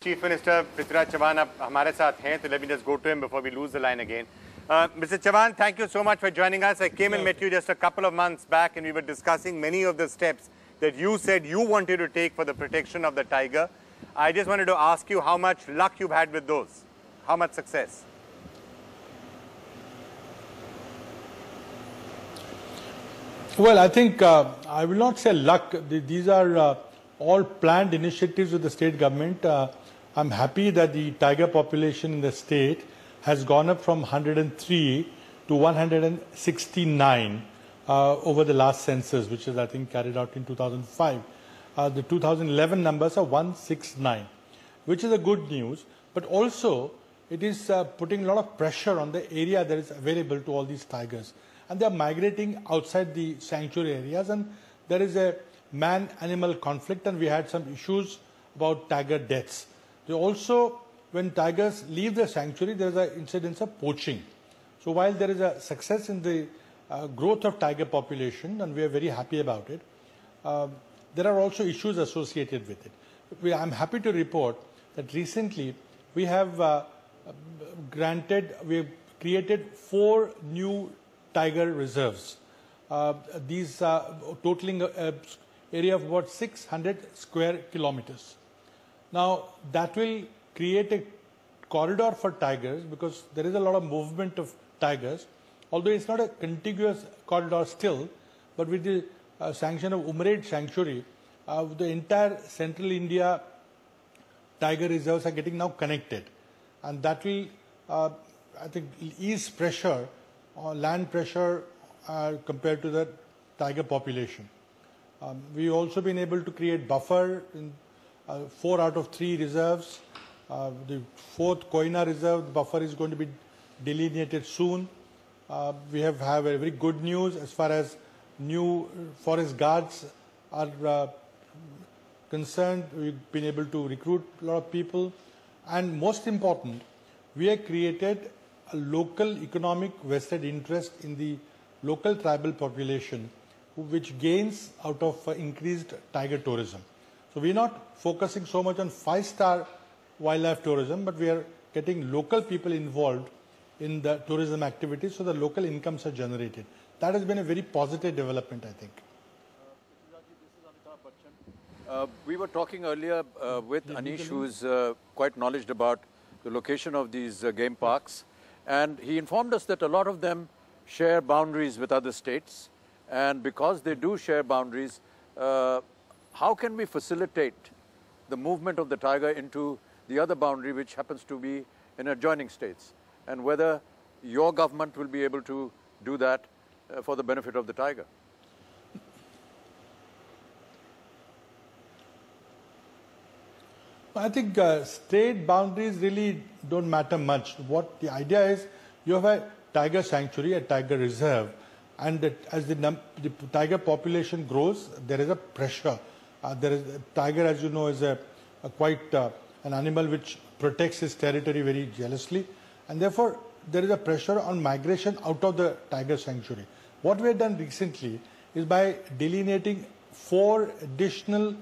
Chief Minister Prithviraj Chavan ab hamare saath hain, so let me just go to him before we lose the line again. Mr. Chavan, thank you so much for joining us. I came and met you just a couple of months back and we were discussing many of the steps that you said you wanted to take for the protection of the tiger. I just wanted to ask you how much luck you've had with those, how much success? Well, I think I will not say luck. These are all planned initiatives with the state government. I'm happy that the tiger population in the state has gone up from 103 to 169 over the last census, which is, I think, carried out in 2005. The 2011 numbers are 169, which is a good news. But also, it is putting a lot of pressure on the area that is available to all these tigers. And they are migrating outside the sanctuary areas, and there is a man-animal conflict, and we had some issues about tiger deaths. Also, when tigers leave the sanctuary, there is an incidence of poaching. So while there is a success in the growth of tiger population, and we are very happy about it, there are also issues associated with it. I'm happy to report that recently we have created 4 new tiger reserves. These are totaling an area of about 600 square kilometers. Now, that will create a corridor for tigers because there is a lot of movement of tigers, although it's not a contiguous corridor still, but with the sanction of Umred Sanctuary, the entire central India tiger reserves are getting now connected. And that will, I think, ease pressure, land pressure compared to the tiger population. We've also been able to create buffer in 4 out of 3 reserves. The 4th Koina reserve, the buffer is going to be delineated soon. We have a very good news as far as new forest guards are concerned. We've been able to recruit a lot of people. And most important, we have created a local economic vested interest in the local tribal population, which gains out of increased tiger tourism. So we're not focusing so much on 5-star wildlife tourism, but we are getting local people involved in the tourism activities, so the local incomes are generated. That has been a very positive development, I think. We were talking earlier with Anish, who is quite knowledgeable about the location of these game parks, and he informed us that a lot of them share boundaries with other states, and because they do share boundaries, how can we facilitate the movement of the tiger into the other boundary, which happens to be in adjoining states, and whether your government will be able to do that for the benefit of the tiger? I think state boundaries really don't matter much. What the idea is, you have a tiger sanctuary, a tiger reserve, and as the tiger population grows, there is a pressure. Tiger, as you know, is quite an animal which protects his territory very jealously, and therefore there is a pressure on migration out of the tiger sanctuary. What we have done recently is by delineating 4 additional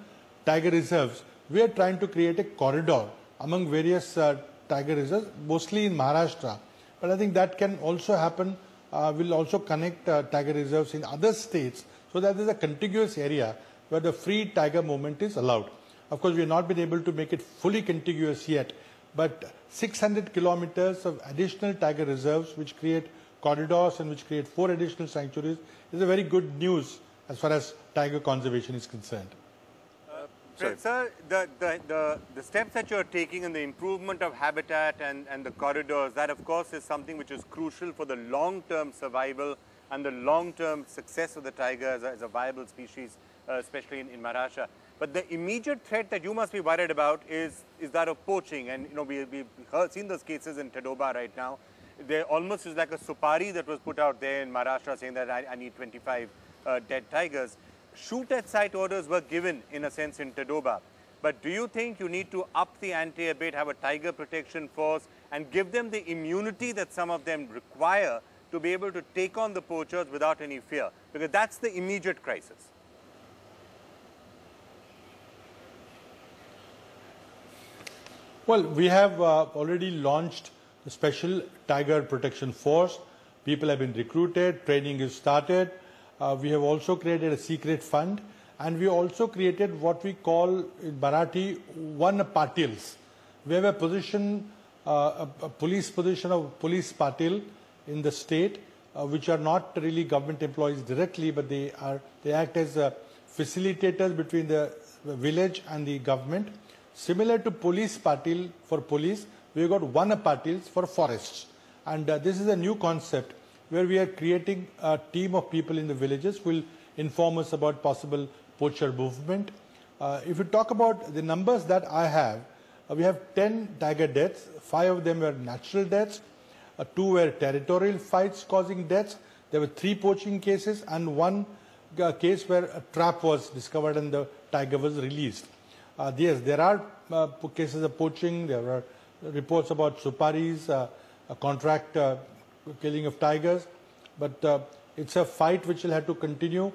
tiger reserves, we are trying to create a corridor among various tiger reserves, mostly in Maharashtra. But I think that can also happen, will also connect tiger reserves in other states, so that there is a contiguous area where the free tiger movement is allowed. Of course, we have not been able to make it fully contiguous yet, but 600 kilometers of additional tiger reserves, which create corridors and which create 4 additional sanctuaries, is a very good news as far as tiger conservation is concerned. Sir, the steps that you're taking in the improvement of habitat and the corridors, that of course is something which is crucial for the long-term survival and the long-term success of the tiger as a viable species, especially in Maharashtra. But the immediate threat that you must be worried about is that of poaching. And you know, we've seen those cases in Tadoba right now. There almost is like a supari that was put out there in Maharashtra saying that I need 25 dead tigers. Shoot-at-sight orders were given, in a sense, in Tadoba. But do you think you need to up the ante a bit, have a tiger protection force, and give them the immunity that some of them require to be able to take on the poachers without any fear? Because that's the immediate crisis. Well, we have already launched the Special Tiger Protection Force. People have been recruited, training is started. We have also created a secret fund, and we also created what we call in Marathi one patils. We have a position, a police position of police patil in the state, which are not really government employees directly, but they act as facilitators between the village and the government. Similar to police patil for police, we have got one patils for forests, and this is a new concept where we are creating a team of people in the villages who will inform us about possible poacher movement. If you talk about the numbers that I have, we have 10 tiger deaths, 5 of them were natural deaths, 2 were territorial fights causing deaths, there were 3 poaching cases and 1 case where a trap was discovered and the tiger was released. Yes, there are cases of poaching, there are reports about suparis, contract killing of tigers, but it's a fight which will have to continue.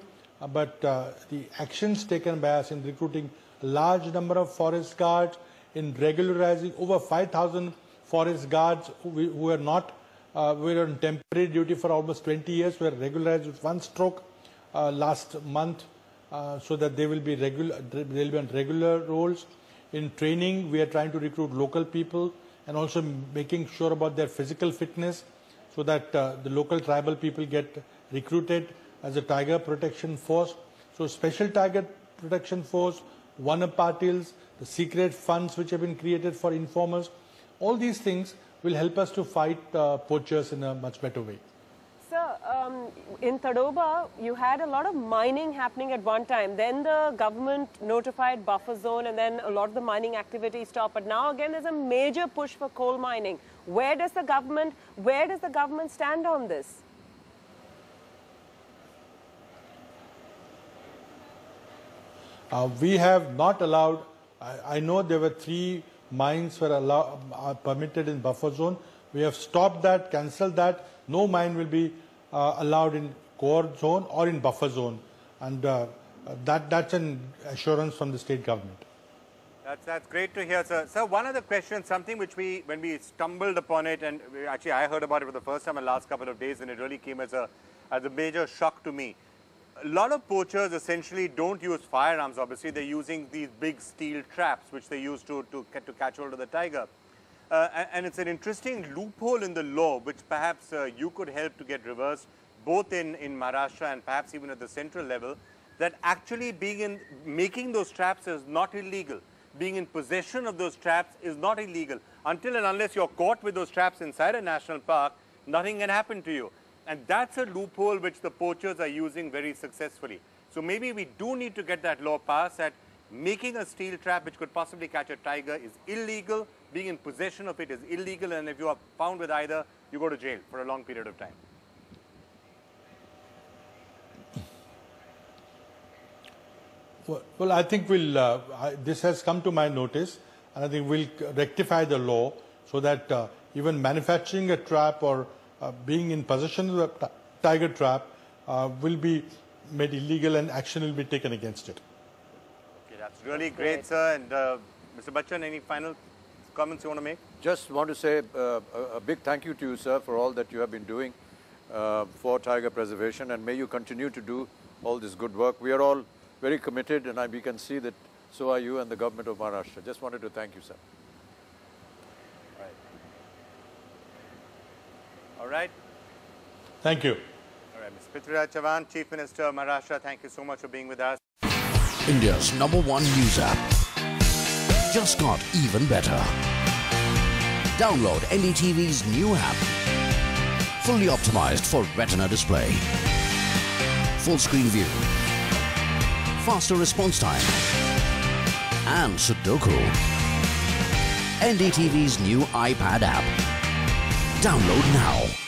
But the actions taken by us in recruiting a large number of forest guards, in regularizing over 5,000 forest guards who are not were on temporary duty for almost 20 years, were regularized with one stroke last month, so that they will be on regular roles. In training, we are trying to recruit local people and also making sure about their physical fitness, so that the local tribal people get recruited as a tiger protection force. So Special Tiger Protection Force, one patils, the secret funds which have been created for informers, all these things will help us to fight poachers in a much better way. Sir, in Tadoba, you had a lot of mining happening at one time. Then the government notified buffer zone, and then a lot of the mining activity stopped. But now again, there's a major push for coal mining. Where does the government stand on this? We have not allowed. I know there were 3 mines were permitted in buffer zone. We have stopped that, cancelled that. No mine will be allowed in core zone or in buffer zone, and that's an assurance from the state government. That's great to hear, sir. Sir, one other question, something which when we stumbled upon it, and actually I heard about it for the first time in the last couple of days, and it really came as a major shock to me. A lot of poachers essentially don't use firearms, obviously. They're using these big steel traps, which they use to catch hold of the tiger. And it's an interesting loophole in the law, which perhaps you could help to get reversed, both in Maharashtra and perhaps even at the central level, that actually making those traps is not illegal. Being in possession of those traps is not illegal. Until and unless you're caught with those traps inside a national park, nothing can happen to you. And that's a loophole which the poachers are using very successfully. So maybe we do need to get that law passed that making a steel trap which could possibly catch a tiger is illegal, being in possession of it is illegal, and if you are found with either, you go to jail for a long period of time. Well, I think this has come to my notice, and I think we'll rectify the law so that even manufacturing a trap or being in possession of a tiger trap will be made illegal, and action will be taken against it. Okay, that's really great, sir. And Mr. Bachchan, any final comments you want to make? Just want to say a big thank you to you, sir, for all that you have been doing for tiger preservation, and may you continue to do all this good work. We are all very committed, and we can see that so are you and the government of Maharashtra. Just wanted to thank you, sir. All right. Thank you. All right, Mr. Prithviraj Chavan, Chief Minister of Maharashtra, thank you so much for being with us. India's #1 news app. Just got even better. Download NDTV's new app. Fully optimized for retina display. Full screen view. Faster response time. And Sudoku. NDTV's new iPad app. Download now.